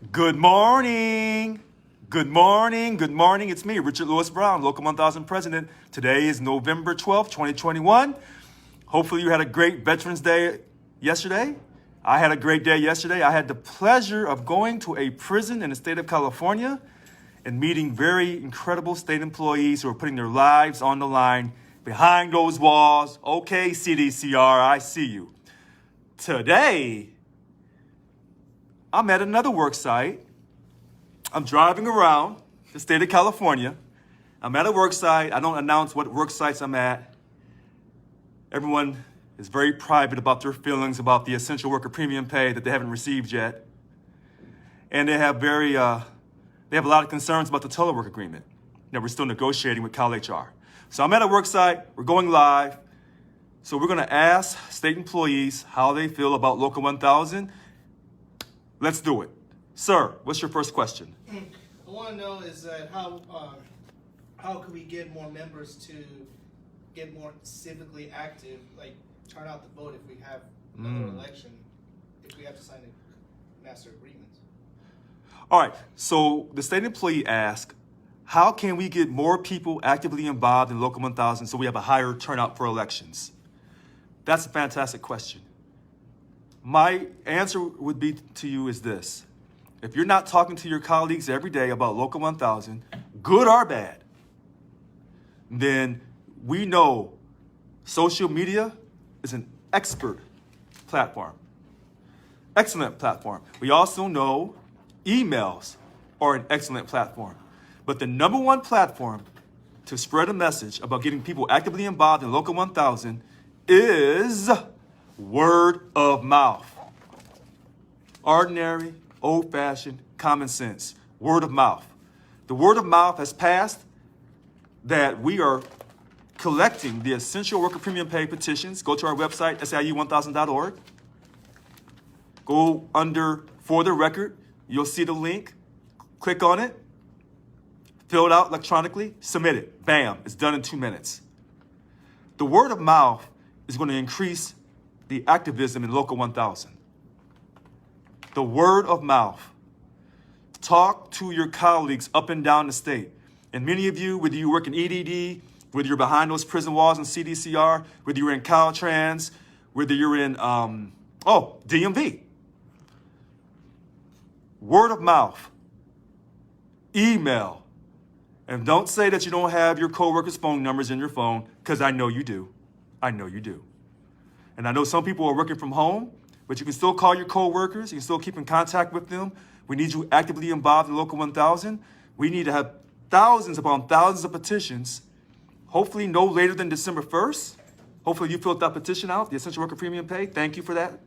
Good morning. Good morning. Good morning. It's me, Richard Lewis Brown, Local 1000 President. Today is November 12th, 2021. Hopefully you had a great Veterans Day yesterday. I had a great day yesterday. I had the pleasure of going to a prison in the state of California and meeting very incredible state employees who are putting their lives on the line behind those walls. Okay, CDCR, I see you. Today, I'm at another work site. I'm driving around the state of California. I'm at a work site. I don't announce what work sites I'm at. Everyone is very private about their feelings about the essential worker premium pay that they haven't received yet. And they have a lot of concerns about the telework agreement that we're still negotiating with Cal HR. So I'm at a work site. We're going live. So we're going to ask state employees how they feel about Local 1000. Let's do it. Sir, what's your first question? I want to know is that how can we get more members to get more civically active, like turn out to vote if we have another election, if we have to sign a master agreement? All right, so the state employee asked, how can we get more people actively involved in Local 1000 so we have a higher turnout for elections? That's a fantastic question. My answer would be to you is this. If you're not talking to your colleagues every day about Local 1000, good or bad, then we know social media is an expert platform, excellent platform. We also know emails are an excellent platform. But the number one platform to spread a message about getting people actively involved in Local 1000 is word of mouth. Ordinary, old-fashioned, common sense. Word of mouth. The word of mouth has passed that we are collecting the essential worker premium pay petitions. Go to our website, siu1000.org. Go under For the Record. You'll see the link. Click on it. Fill it out electronically. Submit it. Bam. It's done in 2 minutes. The word of mouth is going to increase the activism in Local 1000. The word of mouth. Talk to your colleagues up and down the state. And many of you, whether you work in EDD, whether you're behind those prison walls in CDCR, whether you're in Caltrans, whether you're in, DMV. Word of mouth. Email. And don't say that you don't have your coworkers' phone numbers in your phone, because I know you do. I know you do. And I know some people are working from home, but you can still call your coworkers. You can still keep in contact with them. We need you actively involved in Local 1000. We need to have thousands upon thousands of petitions, hopefully no later than December 1st. Hopefully you filled that petition out, the Essential Worker Premium Pay. Thank you for that.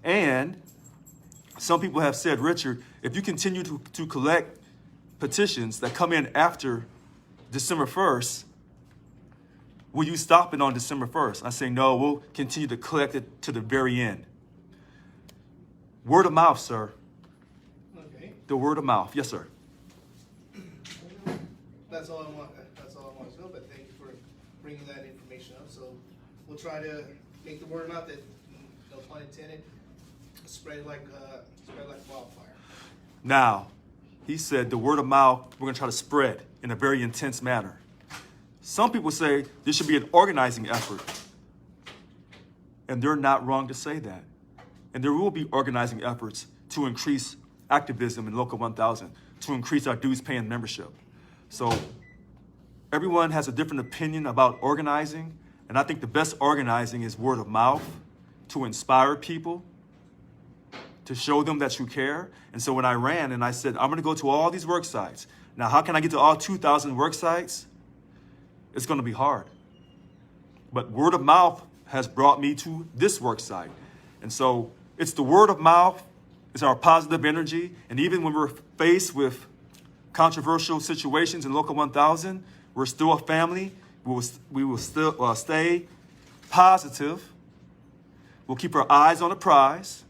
And some people have said, Richard, if you continue to collect petitions that come in after December 1st, will you stop it on December 1st? I say, no, we'll continue to collect it to the very end. Word of mouth, sir. Okay. The word of mouth. Yes, sir. That's all I want. That's all I want to know. But thank you for bringing that information up. So we'll try to make the word of mouth that, no pun intended, spread like wildfire. Now, he said the word of mouth, we're going to try to spread in a very intense manner. Some people say this should be an organizing effort. And they're not wrong to say that. And there will be organizing efforts to increase activism in Local 1000, to increase our dues paying membership. So everyone has a different opinion about organizing. And I think the best organizing is word of mouth, to inspire people, to show them that you care. And so when I ran and I said, I'm going to go to all these work sites. Now, how can I get to all 2,000 work sites? It's going to be hard. But word of mouth has brought me to this work site. And so it's the word of mouth, it's our positive energy. And even when we're faced with controversial situations in Local 1000, we're still a family. We will still stay positive. We'll keep our eyes on the prize.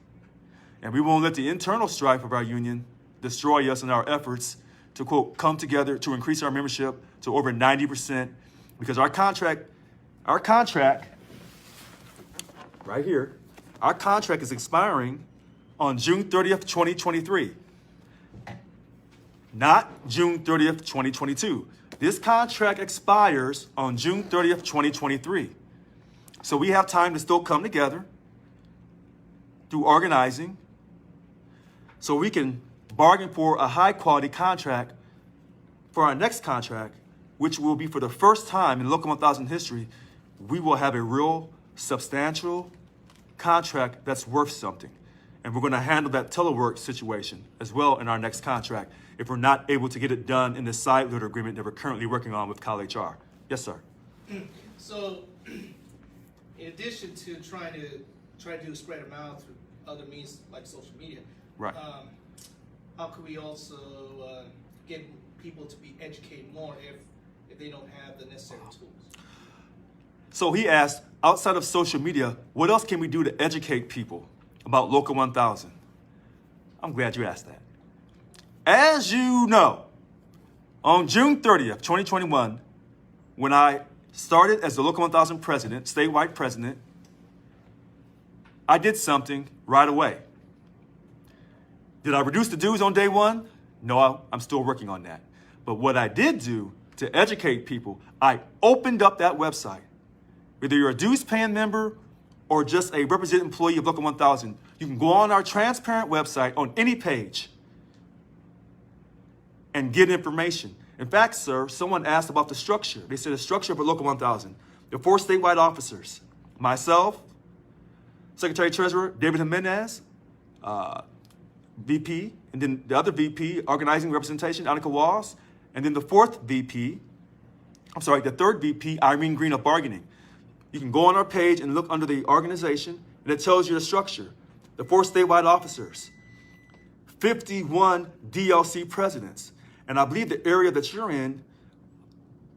And we won't let the internal strife of our union destroy us in our efforts to, quote, come together to increase our membership to over 90%. Because our contract, right here, our contract is expiring on June 30th, 2023. not June 30th, 2022. This contract expires on June 30th, 2023. So we have time to still come together through organizing so we can bargain for a high quality contract for our next contract, which will be for the first time in Local 1000 history, we will have a real substantial contract that's worth something. And we're going to handle that telework situation as well in our next contract if we're not able to get it done in the side letter agreement that we're currently working on with CalHR. Yes, sir. So, in addition to trying to do spread of mouth through other means like social media, Right. How can we also get people to be educated more if they don't have the necessary tools? So he asked, outside of social media, what else can we do to educate people about Local 1000? I'm glad you asked that. As you know, on June 30th, 2021, when I started as the Local 1000 president, statewide president, I did something right away. Did I reduce the dues on day one? No, I'm still working on that. But what I did do to educate people, I opened up that website. Whether you're a dues paying member or just a represented employee of Local 1000, you can go on our transparent website on any page and get information. In fact, sir, someone asked about the structure. They said the structure of a Local 1000. The 4 statewide officers, myself, Secretary Treasurer David Jimenez, VP, and then the other VP, Organizing Representation, Annika Walls, and then the third VP, Irene Green of Bargaining. You can go on our page and look under the organization, and it tells you the structure. The 4 statewide officers, 51 DLC presidents. And I believe the area that you're in,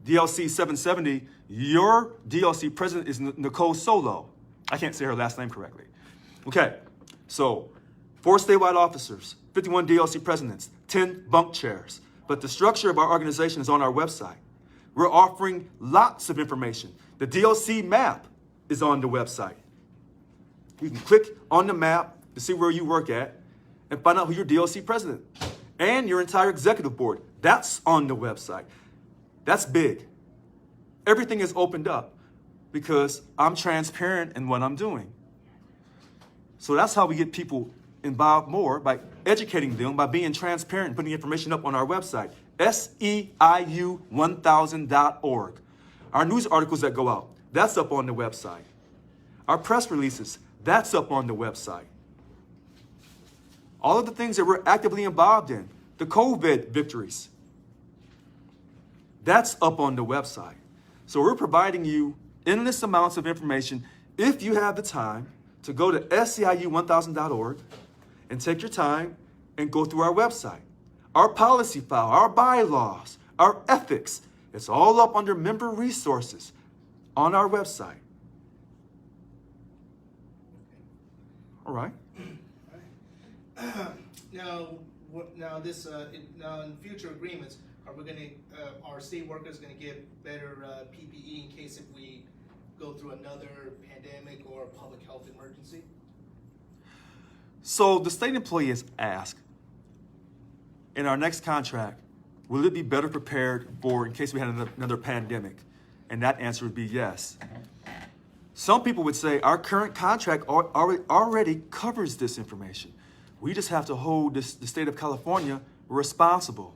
DLC 770, your DLC president is Nicole Solo. I can't say her last name correctly. Okay, so 4 statewide officers, 51 DLC presidents, 10 bunk chairs. But the structure of our organization is on our website. We're offering lots of information. The DLC map is on the website. You can click on the map to see where you work at and find out who your DLC president and your entire executive board. That's on the website. That's big. Everything is opened up because I'm transparent in what I'm doing. So that's how we get people involved more, by educating them, by being transparent and putting information up on our website, SEIU1000.org. Our news articles that go out, that's up on the website. Our press releases, that's up on the website. All of the things that we're actively involved in, the COVID victories, that's up on the website. So we're providing you endless amounts of information if you have the time to go to SEIU1000.org and take your time and go through our website. Our policy file, our bylaws, our ethics, it's all up under member resources on our website. All right. Now in future agreements, are state workers gonna get better PPE in case if we go through another pandemic or public health emergency? So the state employee is asked, in our next contract, will it be better prepared for in case we had another pandemic? And that answer would be yes. Some people would say our current contract already covers this information. We just have to hold the state of California responsible.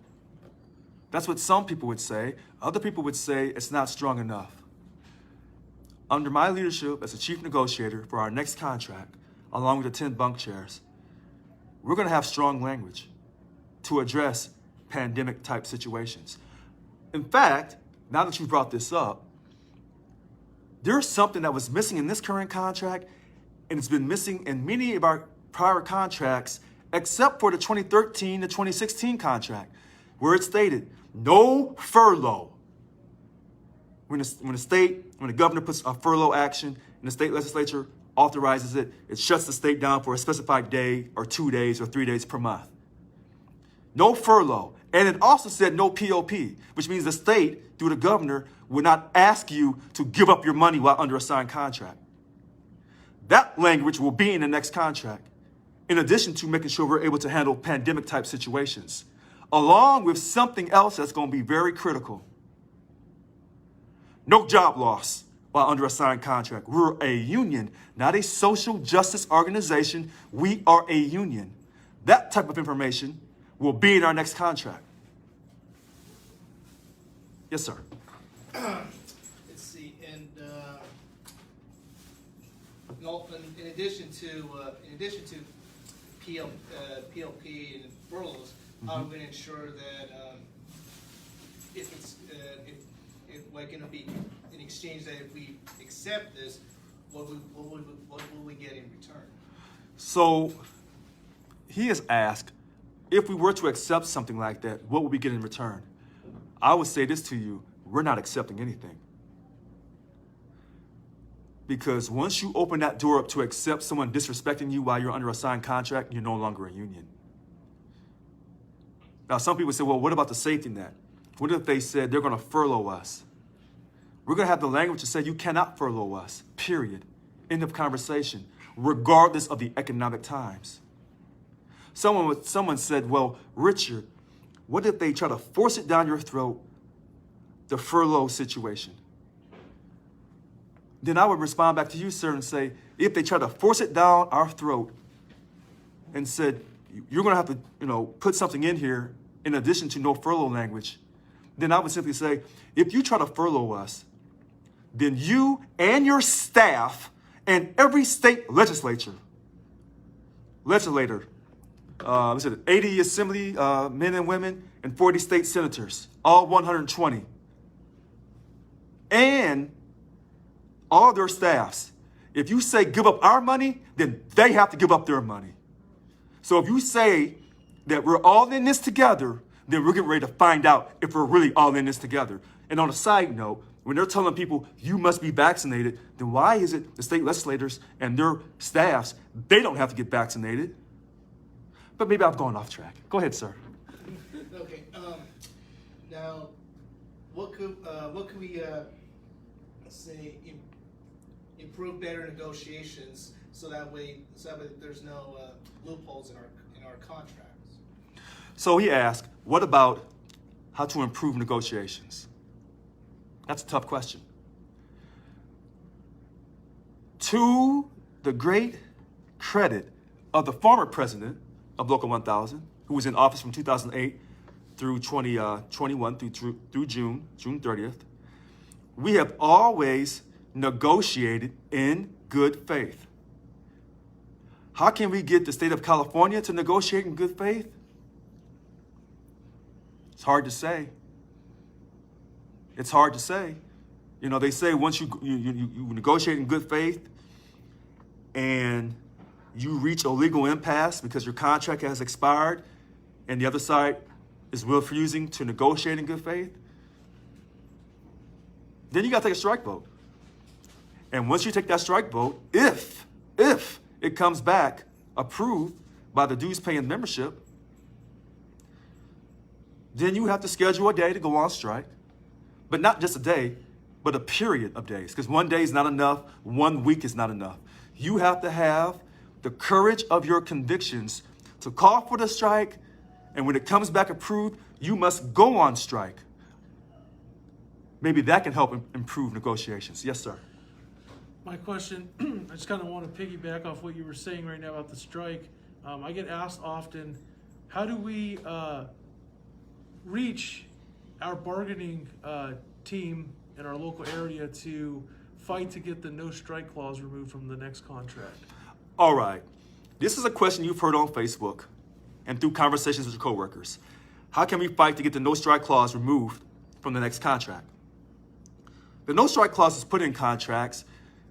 That's what some people would say. Other people would say it's not strong enough. Under my leadership as the chief negotiator for our next contract, along with the 10 bunk chairs, we're going to have strong language to address pandemic type situations. In fact, now that you brought this up, there's something that was missing in this current contract, and it's been missing in many of our prior contracts, except for the 2013 to 2016 contract, where it stated no furlough. When the governor puts a furlough action and the state legislature authorizes it, it shuts the state down for a specified day or 2 days or 3 days per month. No furlough. And it also said no POP, which means the state, through the governor, would not ask you to give up your money while under a signed contract. That language will be in the next contract, in addition to making sure we're able to handle pandemic type situations. along with something else that's going to be very critical. No job loss while under a signed contract. We're a union, not a social justice organization. We are a union. That type of information will be in our next contract. Yes, sir. Let's see, and no, in addition to PLP and furloughs, how are we going to ensure that if it's if like going to be in exchange that if we accept this, what will we get in return? So he has asked, if we were to accept something like that, what would we get in return? I would say this to you, we're not accepting anything. Because once you open that door up to accept someone disrespecting you while you're under a signed contract, you're no longer a union. Now, some people say, well, what about the safety net? What if they said they're going to furlough us? We're going to have the language to say you cannot furlough us, period. End of conversation, regardless of the economic times. Someone said, well, Richard, what if they try to force it down your throat, the furlough situation? Then I would respond back to you, sir, and say, if they try to force it down our throat and said, you're going to have to, put something in here in addition to no furlough language, then I would simply say, if you try to furlough us, then you and your staff and every state legislator, 80 assembly men and women and 40 state senators, all 120, and all their staffs. If you say give up our money, then they have to give up their money. So if you say that we're all in this together, then we're getting ready to find out if we're really all in this together. And on a side note, when they're telling people you must be vaccinated, then why is it the state legislators and their staffs, they don't have to get vaccinated? But maybe I've gone off track. Go ahead, sir. Okay. Now, what could we say improve better negotiations so that way there's no loopholes in our contracts? So he asked, what about how to improve negotiations? That's a tough question. To the great credit of the former president of Local 1000, who was in office from 2008 through 2021 through June 30th, we have always negotiated in good faith. How can we get the state of California to negotiate in good faith? It's hard to say. It's hard to say. They say once you negotiate in good faith and you reach a legal impasse because your contract has expired and the other side is refusing to negotiate in good faith, then you got to take a strike vote. And once you take that strike vote, if it comes back approved by the dues paying membership, then you have to schedule a day to go on strike. But not just a day, but a period of days. Because one day is not enough, 1 week is not enough. You have to have the courage of your convictions to call for the strike, and when it comes back approved, you must go on strike. Maybe that can help improve negotiations. Yes, sir. My question, I just kind of want to piggyback off what you were saying right now about the strike. I get asked often, how do we reach our bargaining team in our local area to fight to get the no strike clause removed from the next contract? All right. This is a question you've heard on Facebook and through conversations with your coworkers. How can we fight to get the no strike clause removed from the next contract? The no strike clause is put in contracts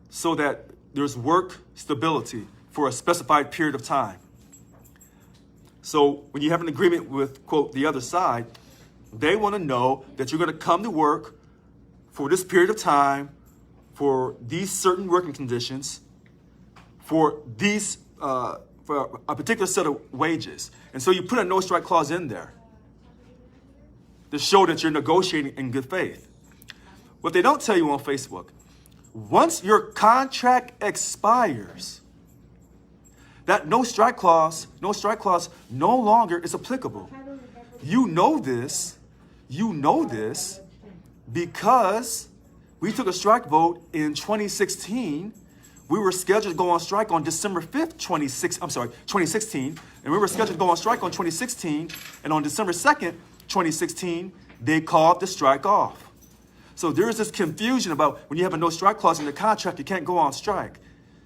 so that there's work stability for a specified period of time. So when you have an agreement with, quote, the other side, they want to know that you're going to come to work for this period of time, for these certain working conditions, for these for a particular set of wages. And so you put a no strike clause in there to show that you're negotiating in good faith. What they don't tell you on Facebook, once your contract expires, that no strike clause no longer is applicable. You know this because we took a strike vote in 2016. We were scheduled to go on strike on December 5th, 2016, and we were scheduled to go on strike on 2016, and on December 2nd, 2016, they called the strike off. So there is this confusion about when you have a no strike clause in the contract, you can't go on strike.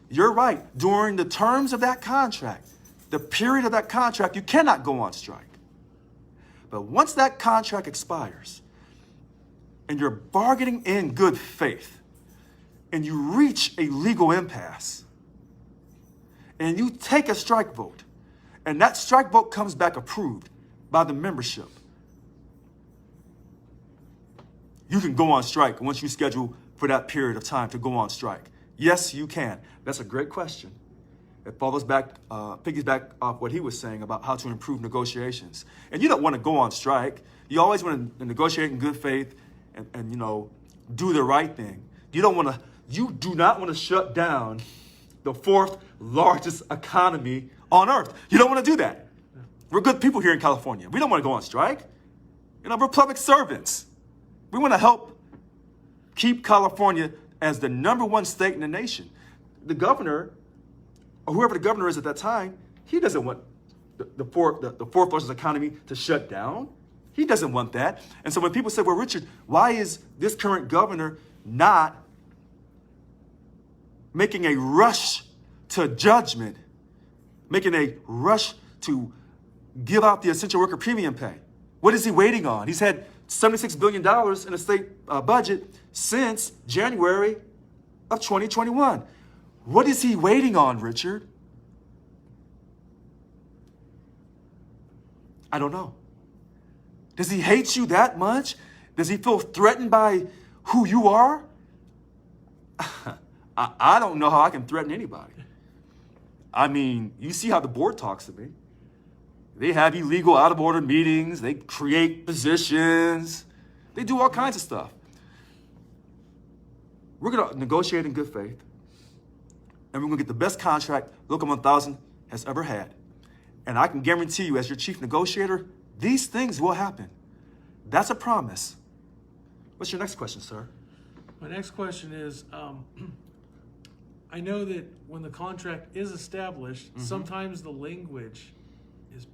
You're right. During the terms of that contract, the period of that contract, you cannot go on strike. But once that contract expires and you're bargaining in good faith and you reach a legal impasse and you take a strike vote and that strike vote comes back approved by the membership, you can go on strike once you schedule for that period of time to go on strike. Yes, you can. That's a great question. It piggybacks off what he was saying about how to improve negotiations. And you don't want to go on strike. You always want to negotiate in good faith and do the right thing. You do not want to shut down the fourth largest economy on earth. You don't want to do that. We're good people here in California. We don't want to go on strike. We're public servants. We want to help keep California as the #1 state in the nation. The governor, or whoever the governor is at that time, he doesn't want the fourth largest economy to shut down. He doesn't want that. And so when people say, well, Richard, why is this current governor not making a rush to judgment, making a rush to give out the essential worker premium pay? What is he waiting on? He's had $76 billion in the state budget since January of 2021. What is he waiting on, Richard? I don't know. Does he hate you that much? Does he feel threatened by who you are? I don't know how I can threaten anybody. I mean, you see how the board talks to me. They have illegal out-of-order meetings. They create positions. They do all kinds of stuff. We're going to negotiate in good faith, and we're going to get the best contract Local 1000 has ever had. And I can guarantee you, as your chief negotiator, these things will happen. That's a promise. What's your next question, sir? My next question is, I know that when the contract is established, sometimes the language is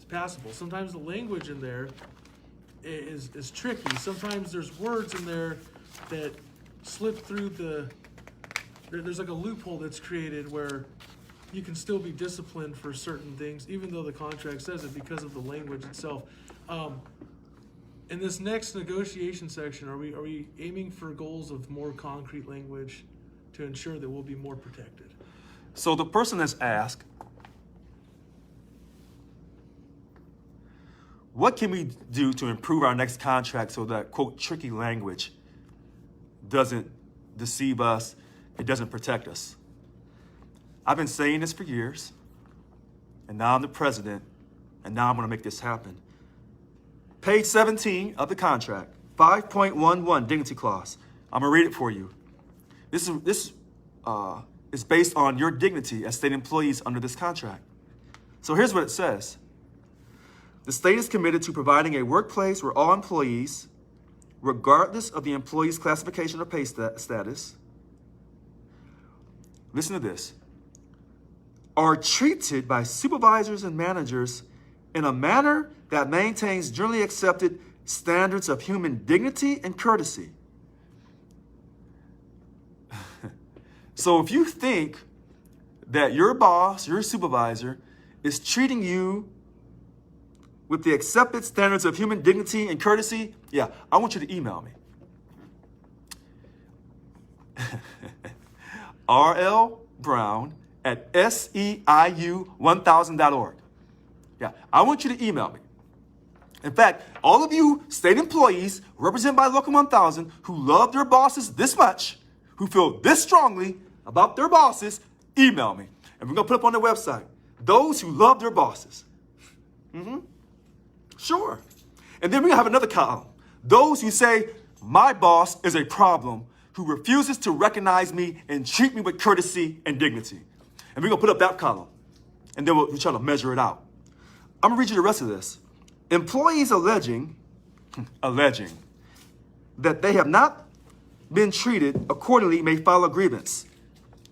passable. Sometimes the language in there is tricky. Sometimes there's words in there that slip through there's like a loophole that's created where you can still be disciplined for certain things, even though the contract says it, because of the language itself. In this next negotiation section, are we aiming for goals of more concrete language to ensure that we'll be more protected? So the person has asked, what can we do to improve our next contract so that, quote, tricky language doesn't deceive us, it doesn't protect us? I've been saying this for years, and now I'm the president, and now I'm going to make this happen. Page 17 of the contract, 5.11 dignity clause. I'm going to read it for you. This is based on your dignity as state employees under this contract. So here's what it says. The state is committed to providing a workplace where all employees, regardless of the employee's classification or pay status, listen to this, are treated by supervisors and managers in a manner that maintains generally accepted standards of human dignity and courtesy. So if you think that your boss, your supervisor, is treating you with the accepted standards of human dignity and courtesy, yeah, I want you to email me. rlbrown@seiu1000.org. Yeah, I want you to email me. In fact, all of you state employees represented by Local 1000 who love their bosses this much, who feel this strongly about their bosses, email me. And we're going to put up on the website, those who love their bosses. Sure. And then we're going to have another column. Those who say, my boss is a problem, who refuses to recognize me and treat me with courtesy and dignity. And we're going to put up that column. And then we'll try to measure it out. I'm going to read you the rest of this. Employees alleging that they have not been treated accordingly may file a grievance.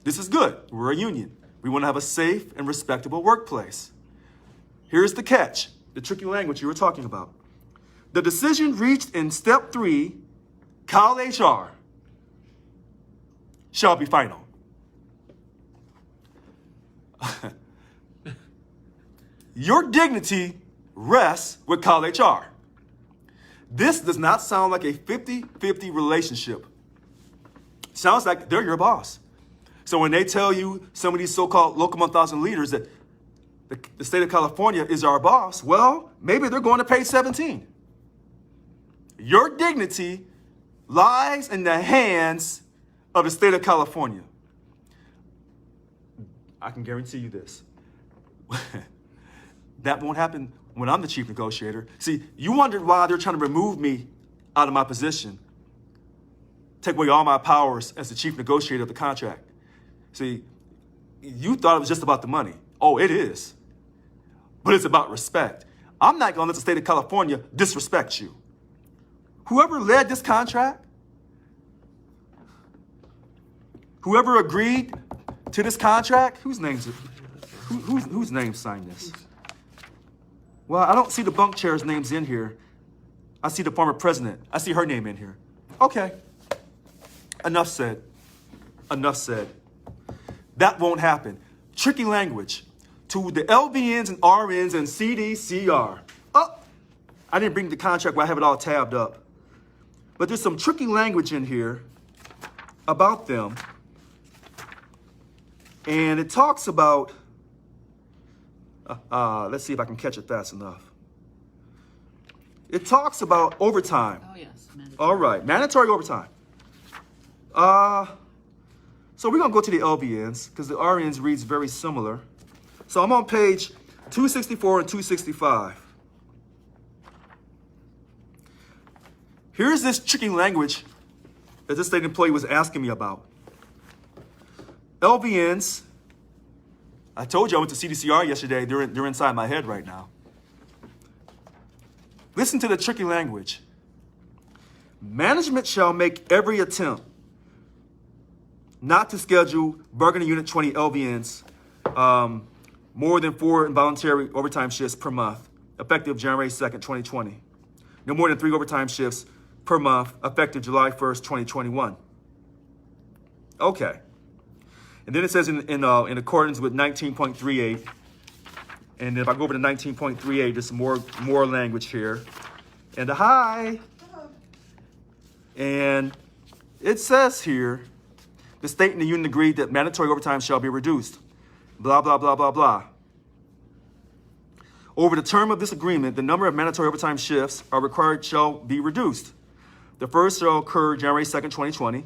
This is good. We're a union. We want to have a safe and respectable workplace. Here's the catch, the tricky language you were talking about. The decision reached in step 3, Cal HR, shall be final. Your dignity rests with Cal HR. This does not sound like a 50-50 relationship. Sounds like they're your boss. So when they tell you, some of these so-called local 1,000 leaders, that the state of California is our boss, well, maybe they're going to page 17. Your dignity lies in the hands of the state of California. I can guarantee you this. That won't happen when I'm the chief negotiator. See, you wondered why they're trying to remove me out of my position, take away all my powers as the chief negotiator of the contract. See, you thought it was just about the money. Oh, it is. But it's about respect. I'm not going to let the state of California disrespect you. Whoever led this contract, whoever agreed to this contract, whose name signed this? Well, I don't see the bunk chair's names in here. I see the former president. I see her name in here. Okay. Enough said. Enough said. That won't happen. Tricky language. To the LVNs and RNs and CDCR. Oh, I didn't bring the contract where I have it all tabbed up. But there's some tricky language in here about them. And it talks about, let's see if I can catch it fast enough. It talks about overtime. Oh, yes. Mandatory. All right, mandatory overtime. So we're going to go to the LVNs because the RNs reads very similar. So I'm on page 264 and 265. Here's this tricky language that this state employee was asking me about. LVNs, I told you I went to CDCR yesterday. They're inside my head right now. Listen to the tricky language. Management shall make every attempt not to schedule bargaining unit 20 LVNs more than 4 involuntary overtime shifts per month, effective January 2nd, 2020. No more than 3 overtime shifts per month, effective July 1st, 2021. Okay. And then it says in accordance with 19.38, and if I go over to 19.38, there's some more language here. And hi. And it says here, the state and the union agreed that mandatory overtime shall be reduced. Blah, blah, blah, blah, blah. Over the term of this agreement, the number of mandatory overtime shifts are required shall be reduced. The first shall occur January 2nd, 2020.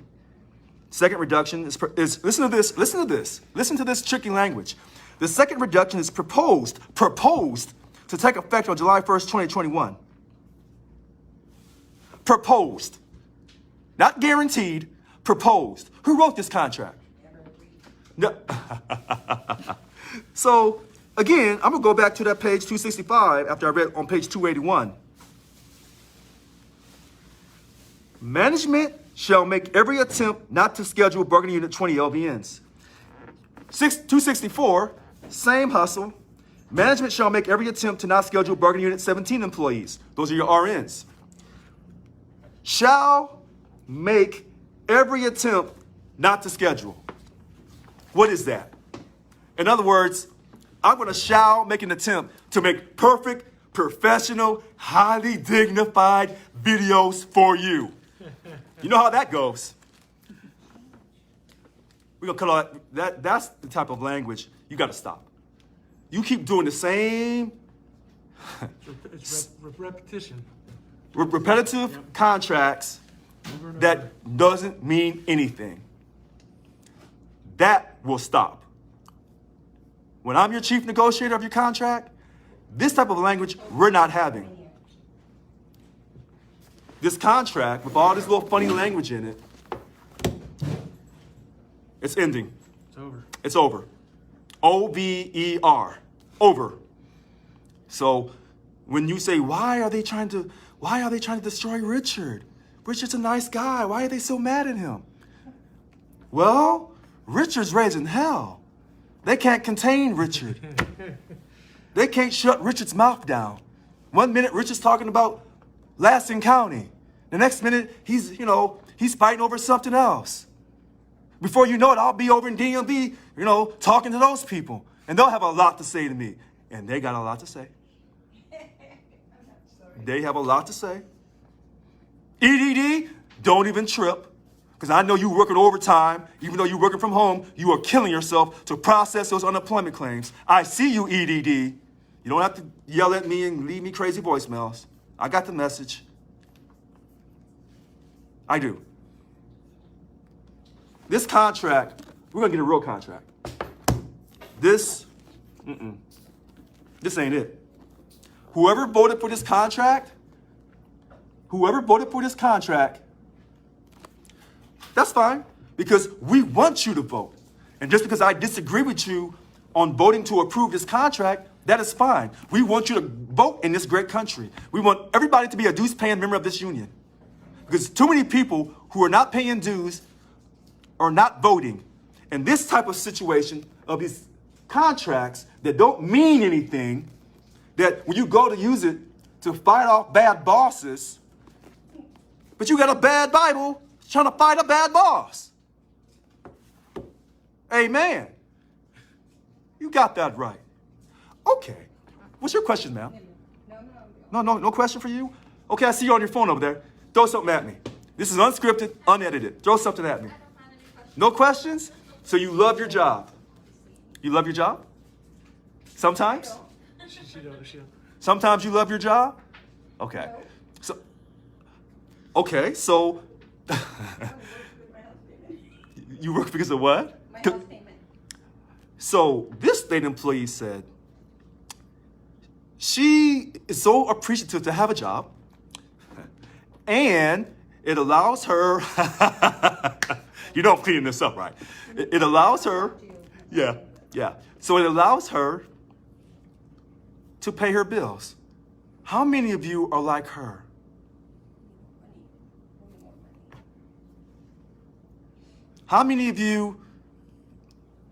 Second reduction is listen to this tricky language. The second reduction is proposed to take effect on July 1st, 2021. Proposed. Not guaranteed, proposed. Who wrote this contract? No. So, again, I'm going to go back to that page 265 after I read on page 281. Management shall make every attempt not to schedule bargaining unit 20 LVNs. 264, same hustle. Management shall make every attempt to not schedule bargaining unit 17 employees. Those are your RNs. Shall make every attempt not to schedule. What is that? In other words, I'm going to shall make an attempt to make perfect, professional, highly dignified videos for you. You know how that goes. We're going to cut all that. That's the type of language you got to stop. You keep doing the same. It's repetition. Repetitive contracts that doesn't mean anything. That will stop. When I'm your chief negotiator of your contract, this type of language we're not having. This contract, with all this little funny language in it, it's ending. It's over. It's over. O-V-E-R. Over. So When you say, why are they trying to destroy Richard? Richard's a nice guy. Why are they so mad at him? Well, Richard's raising hell. They can't contain Richard. They can't shut Richard's mouth down. One minute, Richard's talking about Lansing County. The next minute, he's fighting over something else. Before you know it, I'll be over in DMV, talking to those people. And they'll have a lot to say to me. And they got a lot to say. They have a lot to say. EDD, don't even trip. Because I know you're working overtime. Even though you're working from home, you are killing yourself to process those unemployment claims. I see you, EDD. You don't have to yell at me and leave me crazy voicemails. I got the message. I do. This contract, we're going to get a real contract. This ain't it. Whoever voted for this contract, that's fine, because we want you to vote. And just because I disagree with you on voting to approve this contract, that is fine. We want you to vote in this great country. We want everybody to be a dues-paying member of this union. Because too many people who are not paying dues are not voting. And this type of situation of these contracts that don't mean anything, that when you go to use it to fight off bad bosses, but you got a bad Bible trying to fight a bad boss. Amen. You got that right. Okay. What's your question, ma'am? No question for you? Okay, I see you on your phone over there. Throw something at me. This is unscripted, unedited. Throw something at me. No questions? So you love your job. You love your job? Sometimes? Sometimes you love your job? Okay. So you work because of what? My house payment. So this state employee said she is so appreciative to have a job, and it allows her, you know I'm cleaning this up, right? It allows her, yeah. So it allows her to pay her bills. How many of you are like her? How many of you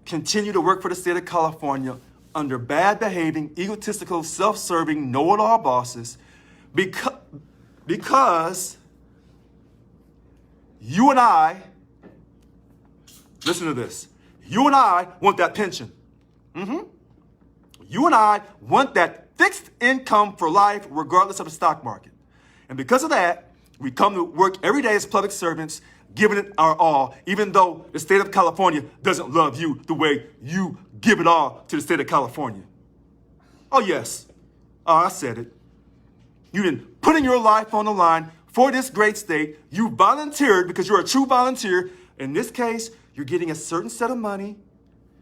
continue to work for the state of California under bad behaving, egotistical, self-serving, know-it-all bosses because you and I, listen to this, you and I want that pension. You and I want that fixed income for life regardless of the stock market. And because of that, we come to work every day as public servants, giving it our all, even though the state of California doesn't love you the way you give it all to the state of California. Oh, yes. Oh, I said it. You've been putting your life on the line for this great state. You volunteered because you're a true volunteer. In this case, you're getting a certain set of money.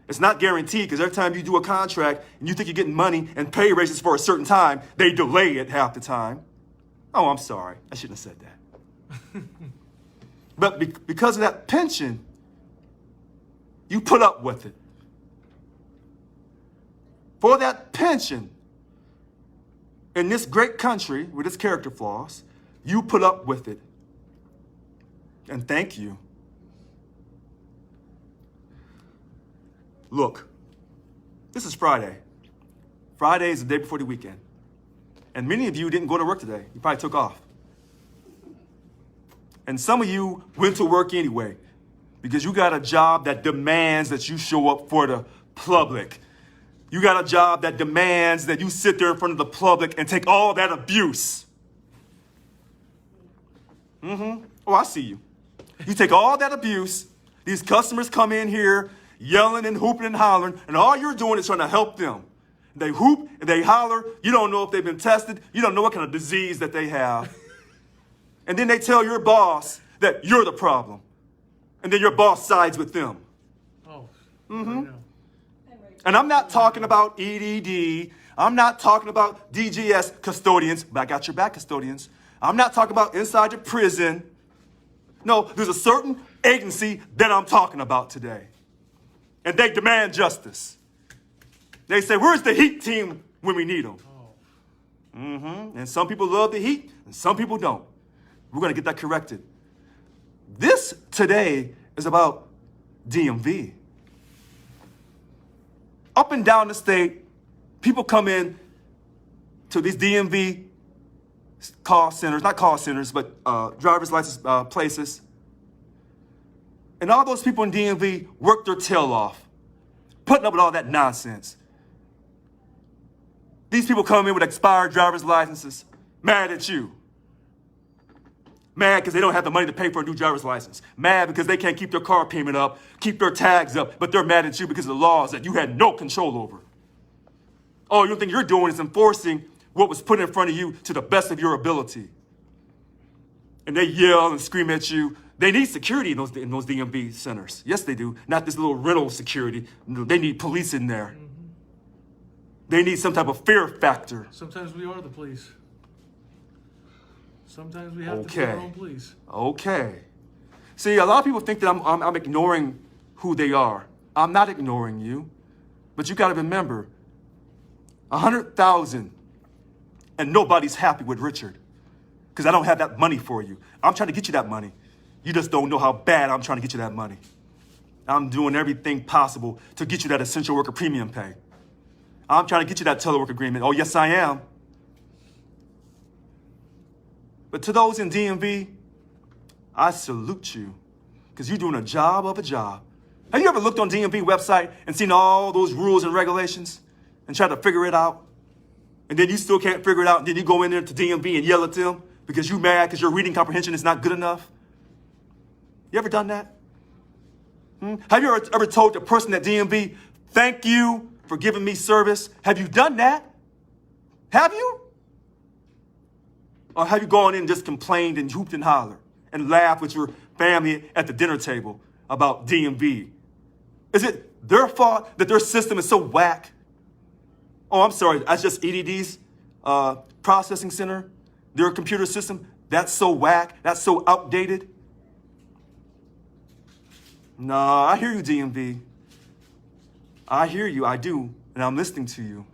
It's not guaranteed because every time you do a contract and you think you're getting money and pay raises for a certain time, they delay it half the time. Oh, I'm sorry. I shouldn't have said that. But because of that pension, you put up with it. For that pension, in this great country with its character flaws, you put up with it. And thank you. Look, this is Friday. Friday is the day before the weekend. And many of you didn't go to work today. You probably took off. And some of you went to work anyway because you got a job that demands that you show up for the public. You got a job that demands that you sit there in front of the public and take all that abuse. Oh, I see you. You take all that abuse. These customers come in here yelling and hooping and hollering, and all you're doing is trying to help them. They hoop and they holler. You don't know if they've been tested. You don't know what kind of disease that they have. And then they tell your boss that you're the problem. And then your boss sides with them. Oh. And I'm not talking about EDD. I'm not talking about DGS custodians, but I got your back, custodians. I'm not talking about inside the prison. No, there's a certain agency that I'm talking about today. And they demand justice. They say, where's the heat team when we need them? And some people love the heat, and some people don't. We're going to get that corrected. This today is about DMV. Up and down the state, people come in to these DMV call centers, not call centers, but driver's license places. And all those people in DMV work their tail off, putting up with all that nonsense. These people come in with expired driver's licenses, mad at you. Mad because they don't have the money to pay for a new driver's license. Mad because they can't keep their car payment up, keep their tags up, but they're mad at you because of the laws that you had no control over. All you think you're doing is enforcing what was put in front of you to the best of your ability. And they yell and scream at you. They need security in those DMV centers. Yes, they do. Not this little rental security. They need police in there. They need some type of fear factor. Sometimes we are the police. Sometimes we have to be our own police. Okay. See, a lot of people think that I'm ignoring who they are. I'm not ignoring you. But you got to remember, 100,000 and nobody's happy with Richard because I don't have that money for you. I'm trying to get you that money. You just don't know how bad I'm trying to get you that money. I'm doing everything possible to get you that essential worker premium pay. I'm trying to get you that telework agreement. Oh, yes, I am. But to those in DMV, I salute you because you're doing a job of a job. Have you ever looked on DMV website and seen all those rules and regulations and tried to figure it out? And then you still can't figure it out, and then you go in there to DMV and yell at them because you're mad because your reading comprehension is not good enough? You ever done that? Have you ever told the person at DMV, thank you for giving me service? Have you done that? Have you? Or have you gone in and just complained and hooped and hollered and laughed with your family at the dinner table about DMV? Is it their fault that their system is so whack? Oh, I'm sorry, that's just EDD's processing center, their computer system. That's so whack, that's so outdated. No, I hear you, DMV. I hear you, I do, and I'm listening to you.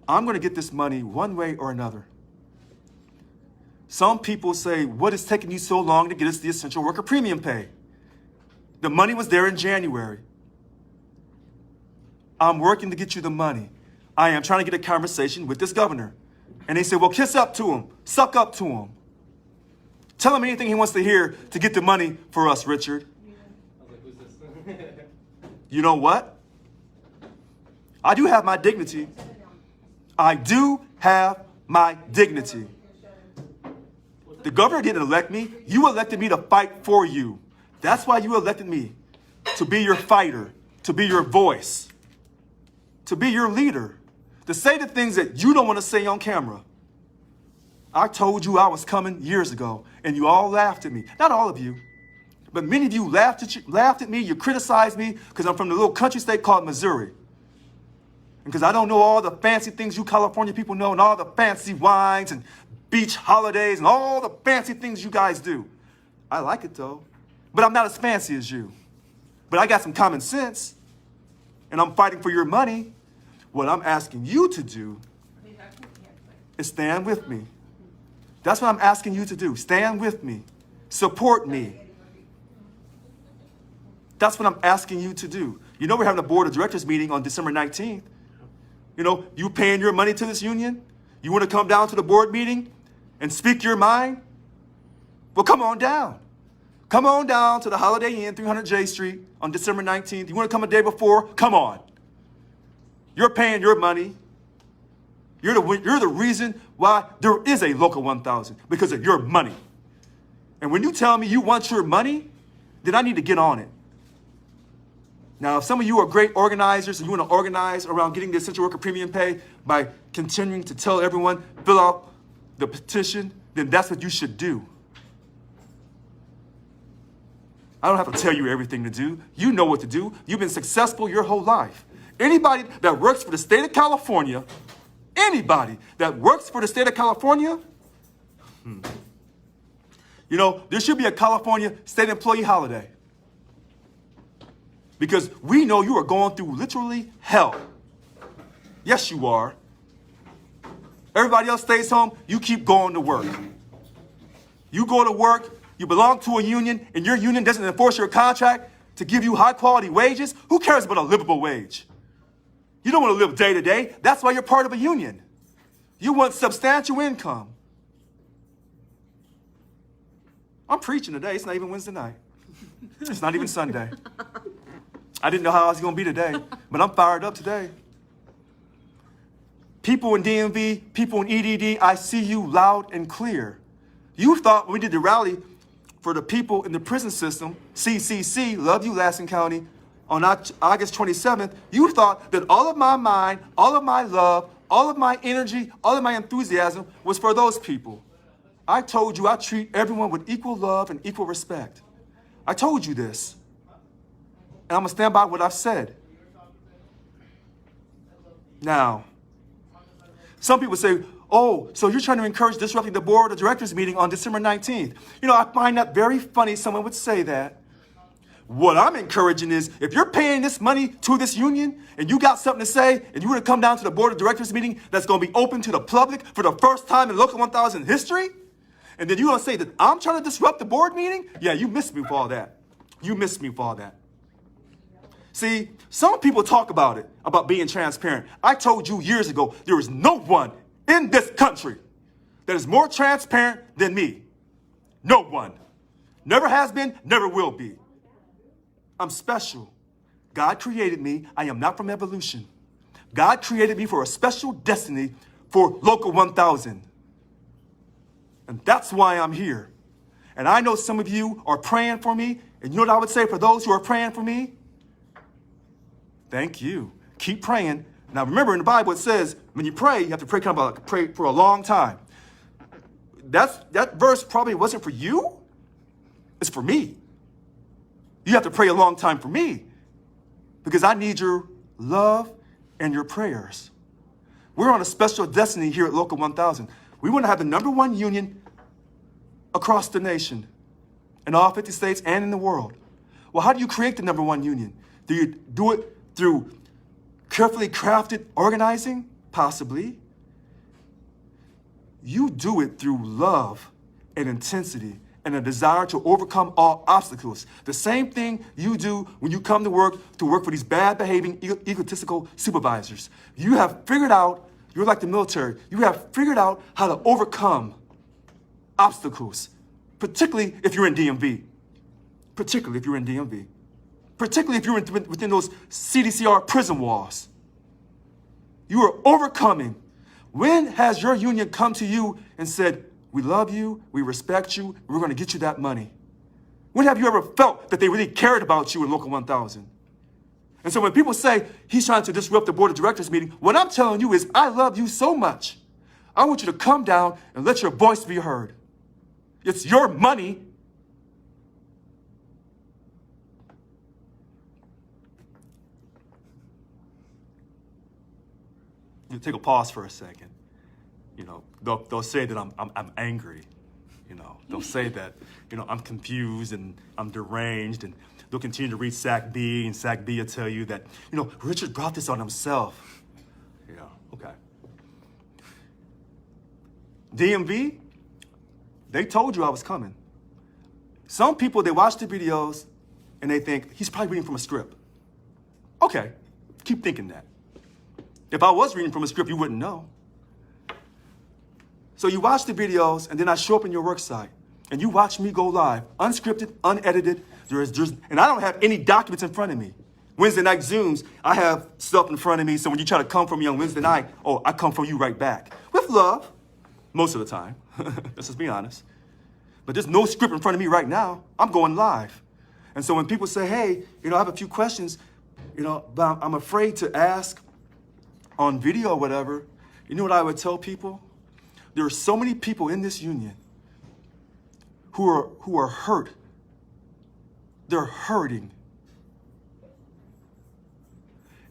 I'm going to get this money one way or another. Some people say, what is taking you so long to get us the essential worker premium pay? The money was there in January. I'm working to get you the money. I am trying to get a conversation with this governor. And they say, well, kiss up to him, suck up to him. Tell him anything he wants to hear to get the money for us, Richard. I was like, who's this? You know what? I do have my dignity. I do have my dignity. The governor didn't elect me. You elected me to fight for you. That's why you elected me, to be your fighter, to be your voice, to be your leader, to say the things that you don't want to say on camera. I told you I was coming years ago, and you all laughed at me. Not all of you, but many of you laughed at me. You criticized me because I'm from the little country state called Missouri. And because I don't know all the fancy things you California people know and all the fancy wines and beach holidays and all the fancy things you guys do. I like it, though. But I'm not as fancy as you. But I got some common sense, and I'm fighting for your money. What I'm asking you to do is stand with me. That's what I'm asking you to do. Stand with me. Support me. That's what I'm asking you to do. You know we're having a board of directors meeting on December 19th. You know, you paying your money to this union? You want to come down to the board meeting and speak your mind? Well, come on down. Come on down to the Holiday Inn, 300 J Street on December 19th. You want to come a day before? Come on. You're paying your money. You're the reason why there is a Local 1000, because of your money. And when you tell me you want your money, then I need to get on it. Now, if some of you are great organizers and you want to organize around getting the essential worker premium pay by continuing to tell everyone, fill out the petition, then that's what you should do. I don't have to tell you everything to do. You know what to do. You've been successful your whole life. Anybody that works for the state of California, you know, there should be a California state employee holiday. Because we know you are going through literally hell. Yes, you are. Everybody else stays home. You keep going to work. You go to work. You belong to a union, and your union doesn't enforce your contract to give you high-quality wages. Who cares about a livable wage? You don't want to live day to day. That's why you're part of a union. You want substantial income. I'm preaching today. It's not even Wednesday night. It's not even Sunday. I didn't know how I was going to be today, but I'm fired up today. People in DMV, people in EDD, I see you loud and clear. You thought when we did the rally for the people in the prison system, CCC, love you, Lassen County, on August 27th, you thought that all of my mind, all of my love, all of my energy, all of my enthusiasm was for those people. I told you I treat everyone with equal love and equal respect. I told you this. And I'm going to stand by what I've said. Now, some people say, oh, so you're trying to encourage disrupting the board of directors meeting on December 19th. You know, I find that very funny someone would say that. What I'm encouraging is, if you're paying this money to this union and you got something to say and you want to come down to the board of directors meeting that's going to be open to the public for the first time in Local 1000 history, and then you're going to say that I'm trying to disrupt the board meeting? Yeah, you missed me for all that. You missed me for all that. See, some people talk about it, about being transparent. I told you years ago, there is no one in this country that is more transparent than me. No one. Never has been, never will be. I'm special. God created me. I am not from evolution. God created me for a special destiny for Local 1000. And that's why I'm here. And I know some of you are praying for me. And you know what I would say for those who are praying for me? Thank you. Keep praying. Now remember, in the Bible it says when you pray, you have to pray pray for a long time. That verse probably wasn't for you. It's for me. You have to pray a long time for me because I need your love and your prayers. We're on a special destiny here at Local 1000. We want to have the #1 union across the nation, in all 50 states and in the world. Well, how do you create the #1 union? Do you do it through carefully crafted organizing? Possibly. You do it through love and intensity and a desire to overcome all obstacles. The same thing you do when you come to work for these bad behaving, egotistical supervisors. You have figured out, you're like the military, you have figured out how to overcome obstacles, particularly if you're in DMV. Particularly if you're in DMV. Particularly if you're within those CDCR prison walls. You are overcoming. When has your union come to you and said, we love you, we respect you, we're going to get you that money? When have you ever felt that they really cared about you in Local 1000? And so when people say he's trying to disrupt the board of directors meeting, what I'm telling you is I love you so much. I want you to come down and let your voice be heard. It's your money. You take a pause for a second. You know, they'll say that I'm angry. You know, they'll say that, you know, I'm confused and I'm deranged, and they'll continue to read Sac B, and Sac B will tell you that, you know, Richard brought this on himself. Yeah, okay. DMV, they told you I was coming. Some people, they watch the videos and they think he's probably reading from a script. Okay, keep thinking that. If I was reading from a script, you wouldn't know. So you watch the videos, and then I show up in your Worksite, and you watch me go live, unscripted, unedited. And I don't have any documents in front of me. Wednesday night Zooms, I have stuff in front of me, so when you try to come for me on Wednesday night, oh, I come for you right back. With love, most of the time. Let's just be honest. But there's no script in front of me right now. I'm going live. And so when people say, hey, you know, I have a few questions, you know, but I'm afraid to ask on video or whatever, you know what I would tell people? There are so many people in this union who are hurt. They're hurting.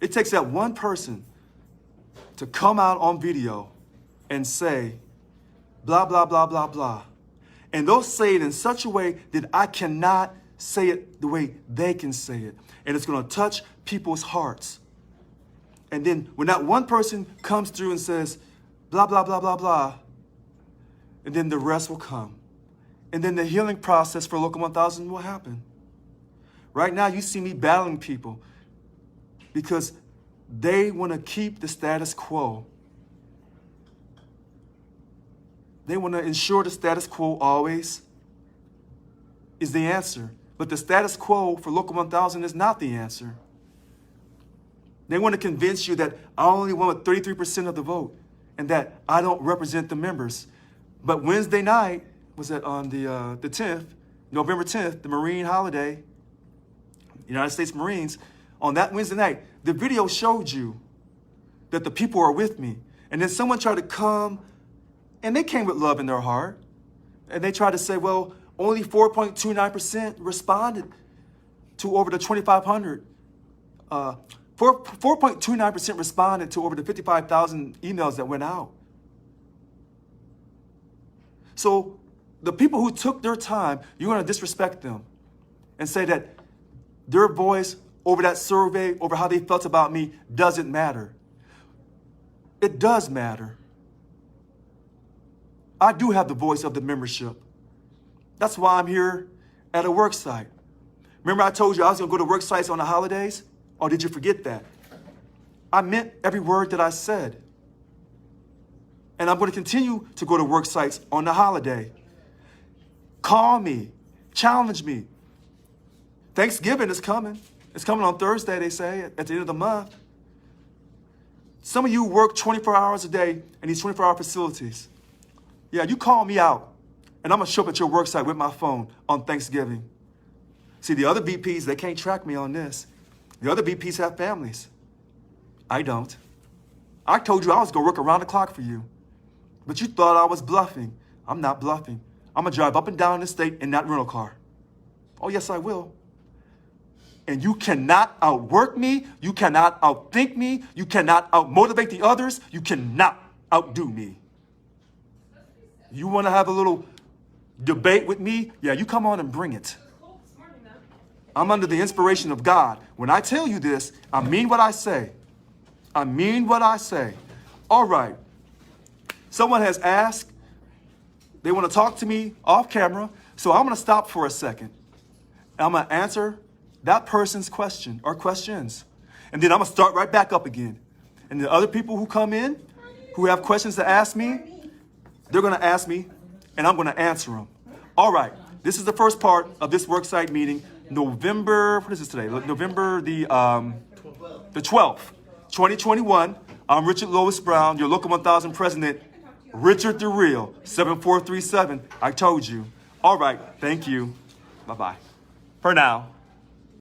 It takes that one person to come out on video and say, blah, blah, blah, blah, blah. And they'll say it in such a way that I cannot say it the way they can say it. And it's going to touch people's hearts. And then when that one person comes through and says, blah, blah, blah, blah, blah, blah. And then the rest will come. And then the healing process for Local 1000 will happen. Right now, you see me battling people because they want to keep the status quo. They want to ensure the status quo always is the answer. But the status quo for Local 1000 is not the answer. They want to convince you that I only won with 33% of the vote and that I don't represent the members. But Wednesday night, was that on the 10th, November 10th, the Marine holiday, United States Marines, on that Wednesday night, the video showed you that the people are with me. And then someone tried to come, and they came with love in their heart. And they tried to say, well, only 4.29% responded to over the 2,500. 4.29% responded to over the 55,000 emails that went out. So the people who took their time, you're going to disrespect them and say that their voice over that survey, over how they felt about me, doesn't matter. It does matter. I do have the voice of the membership. That's why I'm here at a Worksite. Remember I told you I was going to go to Worksites on the holidays? Or did you forget that? I meant every word that I said. And I'm going to continue to go to Worksites on the holiday. Call me. Challenge me. Thanksgiving is coming. It's coming on Thursday, they say, at the end of the month. Some of you work 24 hours a day in these 24-hour facilities. Yeah, you call me out, and I'm going to show up at your Worksite with my phone on Thanksgiving. See, the other VPs, they can't track me on this. The other VPs have families. I don't. I told you I was going to work around the clock for you. But you thought I was bluffing. I'm not bluffing. I'm going to drive up and down the state in that rental car. Oh, yes, I will. And you cannot outwork me. You cannot outthink me. You cannot outmotivate the others. You cannot outdo me. You want to have a little debate with me? Yeah, you come on and bring it. I'm under the inspiration of God. When I tell you this, I mean what I say. I mean what I say. All right. Someone has asked, they want to talk to me off camera, so I'm going to stop for a second. I'm going to answer that person's question or questions. And then I'm going to start right back up again. And the other people who come in, who have questions to ask me, they're going to ask me, and I'm going to answer them. All right. This is the first part of this Worksite meeting, November, what is this today? November the 12th, 2021. I'm Richard Lois Brown, your Local 1000 president. Richard the Real, 7437. I told you. All right. Thank you. Bye-bye. For now.